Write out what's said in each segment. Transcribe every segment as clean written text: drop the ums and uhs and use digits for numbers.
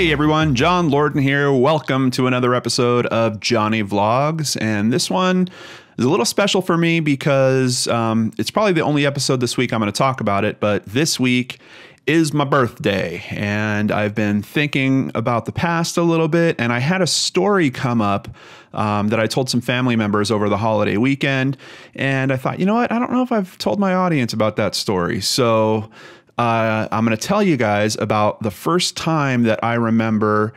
Hey everyone, John Lorden here. Welcome to another episode of Johnny Vlogs. And this one is a little special for me because it's probably the only episode this week I'm going to talk about it. But this week is my birthday, and I've been thinking about the past a little bit, and I had a story come up that I told some family members over the holiday weekend, and I thought, you know what, I don't know if I've told my audience about that story. So I'm going to tell you guys about the first time that I remember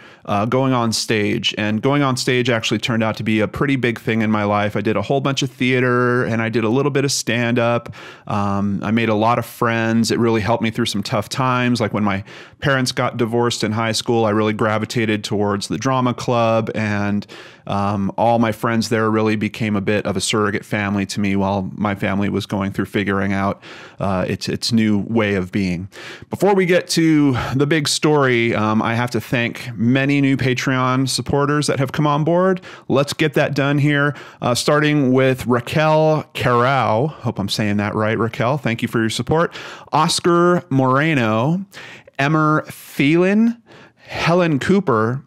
going on stage. And going on stage actually turned out to be a pretty big thing in my life. I did a whole bunch of theater and I did a little bit of stand-up. I made a lot of friends. It really helped me through some tough times. Like when my parents got divorced in high school, I really gravitated towards the drama club, and all my friends there really became a bit of a surrogate family to me while my family was going through figuring out its new way of being. Before we get to the big story, I have to thank many new Patreon supporters that have come on board. Let's get that done here, starting with Raquel Carao. Hope I'm saying that right, Raquel. Thank you for your support. Oscar Moreno, Emmer Phelan, Helen Cooper,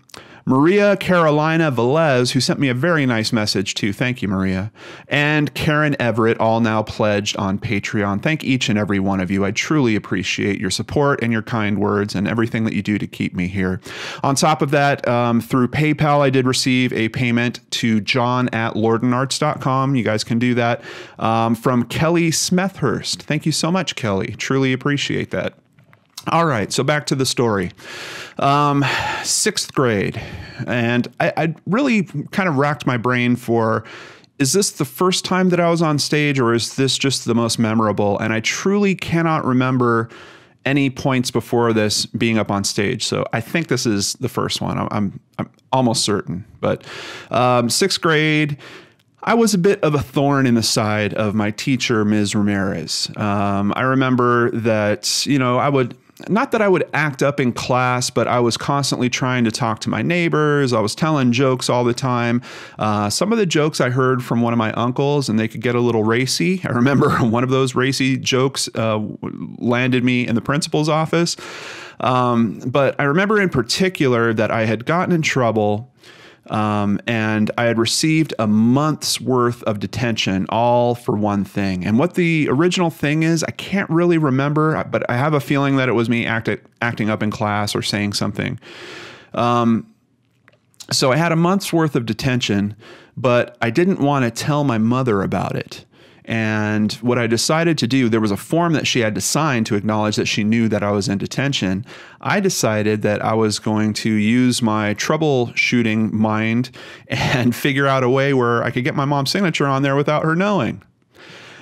Maria Carolina Velez, who sent me a very nice message too. Thank you, Maria. And Karen Everett, all now pledged on Patreon. Thank each and every one of you. I truly appreciate your support and your kind words and everything that you do to keep me here. On top of that, through PayPal, I did receive a payment to john@lordenarts.com. You guys can do that. From Kelly Smethurst. Thank you so much, Kelly. Truly appreciate that. All right, so back to the story. Sixth grade, and I really kind of racked my brain for, is this the first time that I was on stage, or is this just the most memorable? And I truly cannot remember any points before this being up on stage. So I think this is the first one. I'm almost certain. But sixth grade, I was a bit of a thorn in the side of my teacher, Ms. Ramirez. I remember that, you know, not that I would act up in class, but I was constantly trying to talk to my neighbors. I was telling jokes all the time. Some of the jokes I heard from one of my uncles, and they could get a little racy. I remember one of those racy jokes landed me in the principal's office. But I remember in particular that I had gotten in trouble, and I had received a month's worth of detention, all for one thing. And what the original thing is, I can't really remember, but I have a feeling that it was me acting up in class or saying something. So I had a month's worth of detention, but I didn't want to tell my mother about it. And what I decided to do, there was a form that she had to sign to acknowledge that she knew that I was in detention. I decided that I was going to use my troubleshooting mind and figure out a way where I could get my mom's signature on there without her knowing.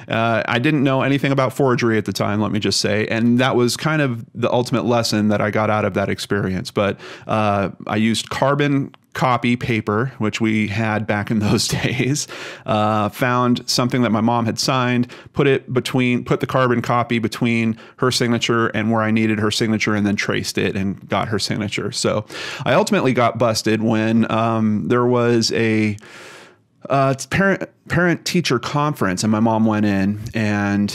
I didn't know anything about forgery at the time, let me just say, and that was kind of the ultimate lesson that I got out of that experience. But I used carbon copy paper, which we had back in those days, found something that my mom had signed, put the carbon copy between her signature and where I needed her signature, and then traced it and got her signature. So I ultimately got busted when there was a parent-teacher conference, and my mom went in, and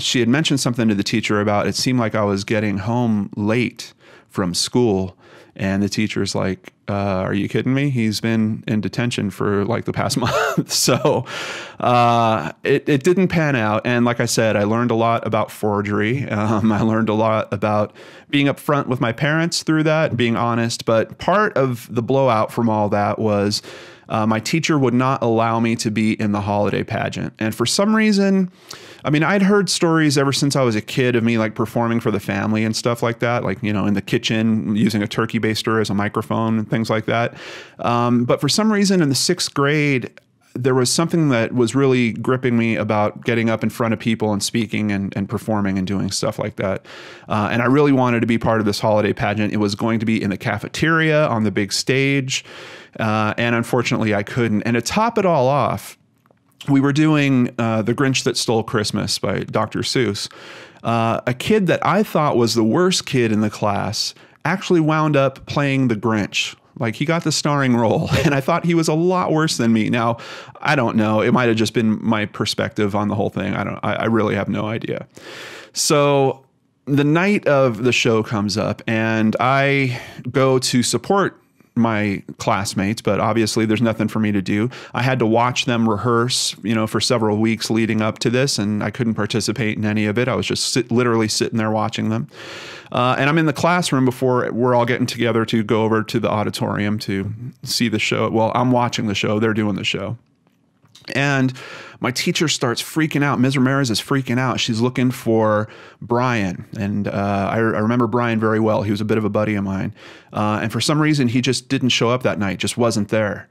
she had mentioned something to the teacher about, it seemed like I was getting home late from school. And the teacher's like, are you kidding me? He's been in detention for like the past month. So it didn't pan out. And like I said, I learned a lot about forgery. I learned a lot about being upfront with my parents through that, being honest. But part of the blowout from all that was my teacher would not allow me to be in the holiday pageant. And for some reason, I mean, I'd heard stories ever since I was a kid of me like performing for the family and stuff like that, like, you know, in the kitchen using a turkey baster as a microphone and things like that. But for some reason in the sixth grade, there was something that was really gripping me about getting up in front of people and speaking and performing and doing stuff like that. And I really wanted to be part of this holiday pageant. It was going to be in the cafeteria on the big stage. And unfortunately I couldn't. And to top it all off, we were doing The Grinch That Stole Christmas by Dr. Seuss. A kid that I thought was the worst kid in the class actually wound up playing the Grinch. Like, he got the starring role, and I thought he was a lot worse than me. Now, I don't know. It might have just been my perspective on the whole thing. I really have no idea. So the night of the show comes up, and I go to support my classmates, but obviously there's nothing for me to do. I had to watch them rehearse, for several weeks leading up to this, and I couldn't participate in any of it. I was just literally sitting there watching them. And I'm in the classroom before we're all getting together to go over to the auditorium to see the show. Well, I'm watching the show. They're doing the show. And my teacher starts freaking out. Ms. Ramirez is freaking out. She's looking for Brian. And I remember Brian very well. He was a bit of a buddy of mine. And for some reason, he just didn't show up that night, just wasn't there.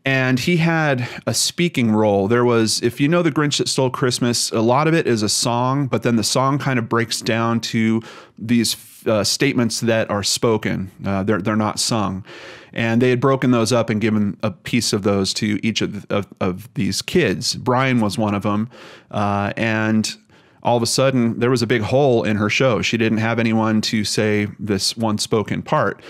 And he had a speaking role. There was, if you know The Grinch That Stole Christmas, a lot of it is a song, but then the song kind of breaks down to these statements that are spoken. They're not sung. And they had broken those up and given a piece of those to each of these kids. Brian was one of them. And all of a sudden, there was a big hole in her show. She didn't have anyone to say this one spoken part.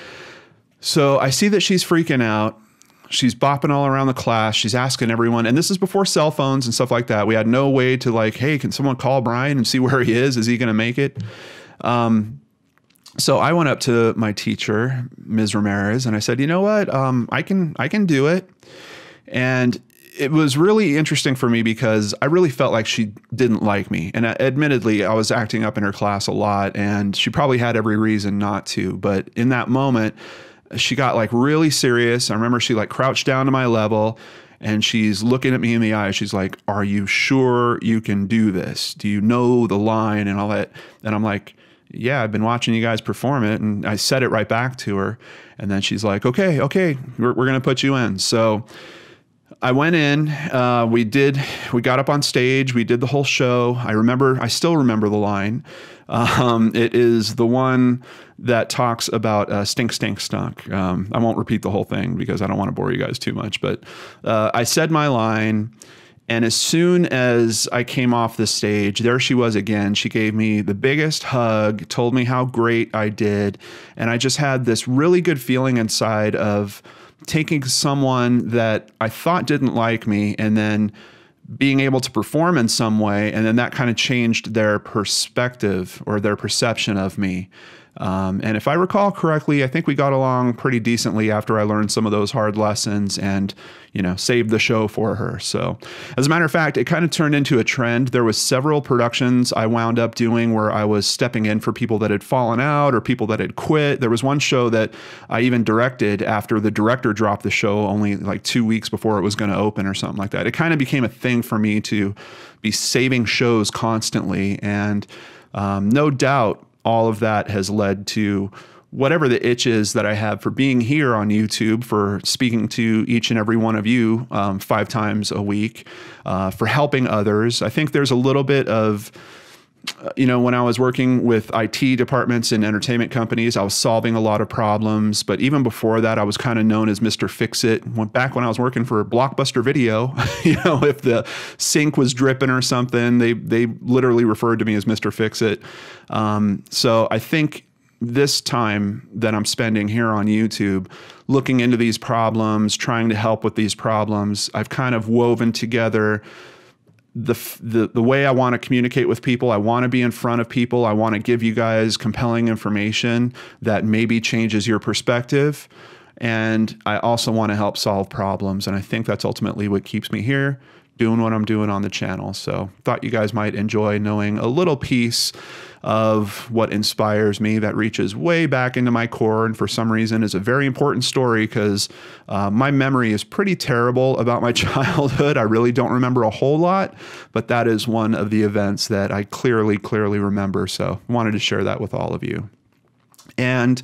So I see that she's freaking out. She's bopping all around the class. She's asking everyone. And this is before cell phones and stuff like that. We had no way to like, hey, can someone call Brian and see where he is? Is he going to make it? So I went up to my teacher, Ms. Ramirez, and I said, you know what? I can do it. And it was really interesting for me because I really felt like she didn't like me. And admittedly, I was acting up in her class a lot, and she probably had every reason not to. But in that moment, she got like really serious. I remember she like crouched down to my level, and she's looking at me in the eye. She's like, are you sure you can do this? Do you know the line and all that? And I'm like, yeah, I've been watching you guys perform it. And I said it right back to her. And then she's like, okay, we're going to put you in. So I went in, we got up on stage, we did the whole show. I still remember the line. It is the one that talks about stink, stink, stunk. I won't repeat the whole thing because I don't want to bore you guys too much, but I said my line. And as soon as I came off the stage, there she was again. She gave me the biggest hug, told me how great I did. And I just had this really good feeling inside of taking someone that I thought didn't like me and then being able to perform in some way. And then that kind of changed their perspective or their perception of me. And if I recall correctly, I think we got along pretty decently after I learned some of those hard lessons and, saved the show for her. So as a matter of fact, it kind of turned into a trend. There was several productions I wound up doing where I was stepping in for people that had fallen out or people that had quit. There was one show that I even directed after the director dropped the show only like 2 weeks before it was going to open or something like that. It kind of became a thing for me to be saving shows constantly. And no doubt, all of that has led to whatever the itch is that I have for being here on YouTube, for speaking to each and every one of you 5 times a week, for helping others. I think there's a little bit of, when I was working with IT departments and entertainment companies, I was solving a lot of problems. But even before that, I was kind of known as Mr. Fix-It. Back when I was working for Blockbuster Video, if the sink was dripping or something, they literally referred to me as Mr. Fix-It. So I think this time that I'm spending here on YouTube, looking into these problems, trying to help with these problems, I've kind of woven together the way I want to communicate with people. I want to be in front of people. I want to give you guys compelling information that maybe changes your perspective. And I also want to help solve problems. And I think that's ultimately what keeps me here doing what I'm doing on the channel. So thought you guys might enjoy knowing a little piece of what inspires me that reaches way back into my core, and for some reason is a very important story because my memory is pretty terrible about my childhood. I really don't remember a whole lot, but that is one of the events that I clearly remember. So I wanted to share that with all of you. And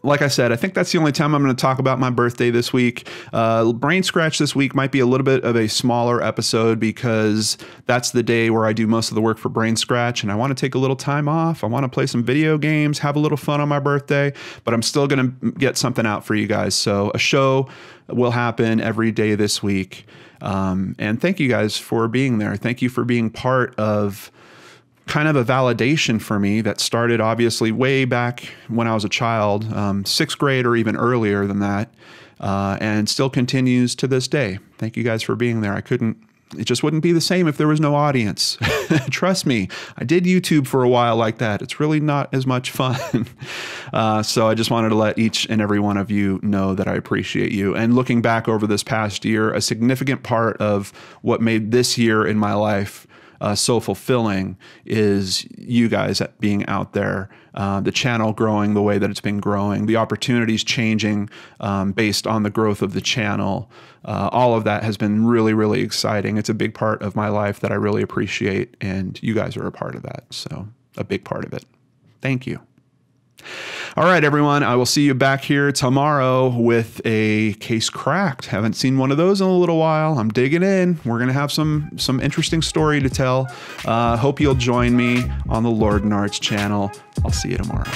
like I said, I think that's the only time I'm going to talk about my birthday this week. Brain Scratch this week might be a little bit of a smaller episode because that's the day where I do most of the work for Brain Scratch, and I want to take a little time off. I want to play some video games, have a little fun on my birthday, but I'm still going to get something out for you guys. So a show will happen every day this week. And thank you guys for being there. Thank you for being part of kind of a validation for me that started obviously way back when I was a child, 6th grade or even earlier than that, and still continues to this day. Thank you guys for being there. I couldn't it just wouldn't be the same if there was no audience. Trust me, I did YouTube for a while like that. It's really not as much fun. So I just wanted to let each and every one of you know that I appreciate you. And looking back over this past year, a significant part of what made this year in my life so fulfilling is you guys being out there, the channel growing the way that it's been growing, the opportunities changing based on the growth of the channel. All of that has been really, really exciting. It's a big part of my life that I really appreciate, and you guys are a part of that. So a big part of it. Thank you. All right, everyone, I will see you back here tomorrow with a case cracked. Haven't seen one of those in a little while. I'm digging in. We're going to have some interesting story to tell. Hope you'll join me on the Lord and Arts channel. I'll see you tomorrow.